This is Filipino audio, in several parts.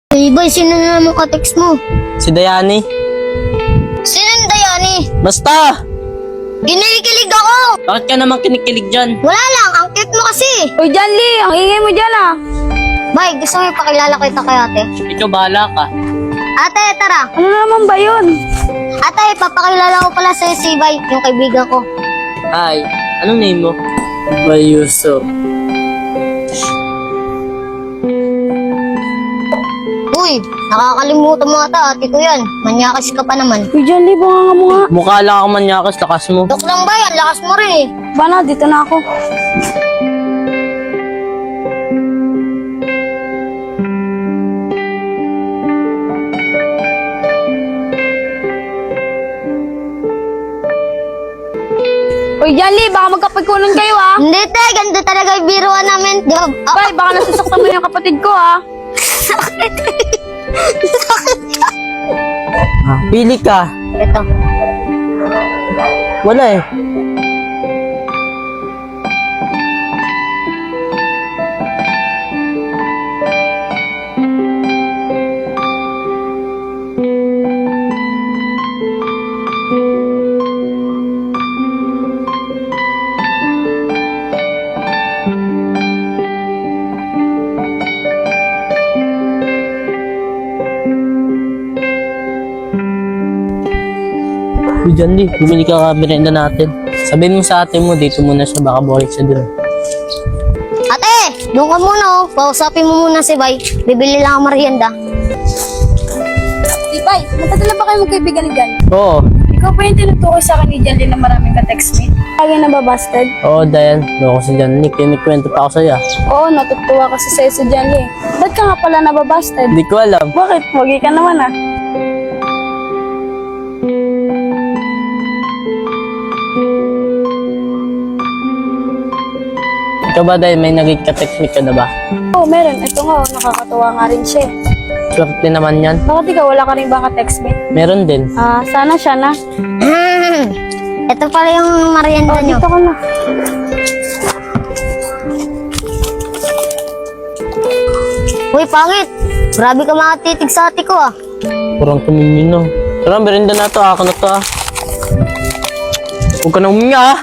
Hey boy, sino na naman ka-text mo? Si Dayani. Sino yung Dayani? Basta! Kinikilig ako! Bakit ka naman kinikilig dyan? Wala lang, ang cute mo kasi. Uy, Janly, ang ingay mo dyan ah. Bay, gusto mo ipakilala kita kay ate? Ikaw bahala ka. Ate, tara. Ano naman ba yun? Ate, papakilala ko pala sa'yo si Bay, yung kaibigan ko. Hi, anong name mo? Bayuso. Uy, nakakalimutan mo ata, ate ko yan. Manyakis ka pa naman. Uy, Janly, bunga nga mo nga. Mukha lang ako manyakas, lakas mo. Dok lang Bay, ang lakas mo rin eh. Bana, dito na ako. Uy, Janly, baka magkapagkunan kayo ah. Hindi te, ganda talaga yung biruan namin. Di ba? Bay, baka nasusuktan mo yung kapatid ko ah. Pili ka. Ito. Wala eh. Uy, Janly, bumili ka merenda natin. Sabihin mo sa ate mo, dito muna siya, baka boring siya dun. Ate, doon ka muna oh. Pausapin mo muna si Bay. Bibili lang ang merienda. Di Bay, matadala ba kayo magkaibigan ni Janly? Oo. Ikaw pa yung tinutukoy sa akin ni Janly na maraming ka-textmate. Lagi na ba busted? Oo, Dayan. Loko si Janly. Kinikwento pa ako sa'yo. Oo, natutuwa kasi sa'yo sa Janly. Ba't ka nga pala nababasted? Hindi ko alam. Bakit? Wagi ka naman ah. Ikaw ba, Dayan, may naging ka-technique ka na ba? Oo, meron. Ito nga, oh, nakakatuwa nga rin siya. Swerte naman yan. Bakit ikaw, wala ka rin ba ka-textmate? Meron din. Ah, sana siya na. Ito pala yung merienda Oh, nyo. dito ka na. Uy, pangit. Grabe ka makatitig sa ate ko ah. Kurang tumingin na. Tara, merenda na to. Ako na to ah. Huwag ka na uminga ah.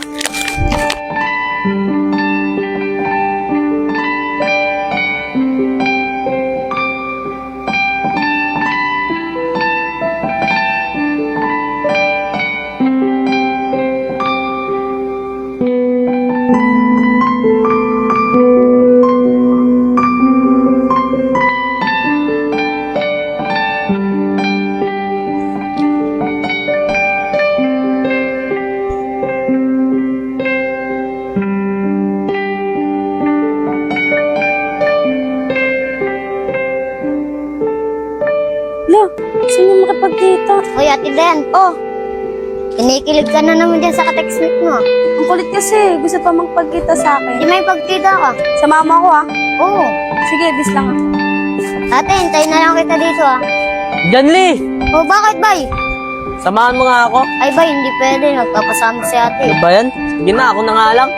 Lo, saan yung makipagkita? Uy, ate Den. Oh, Kinikilig ka na naman dyan sa ka-textmate mo. ang kulit kasi. Gusto pa magpagkita sa Di akin. may pagkita ka. Sa mama ko ah. Oo. Sige, bis lang ah. Ate, hintayin na lang kita dito ah. Janly! Oh, bakit Bay? Samahan mo nga ako. Ay Bay, hindi pwede. Magpapasama si ate. Ano ba yan? Sige na, ako na nga lang.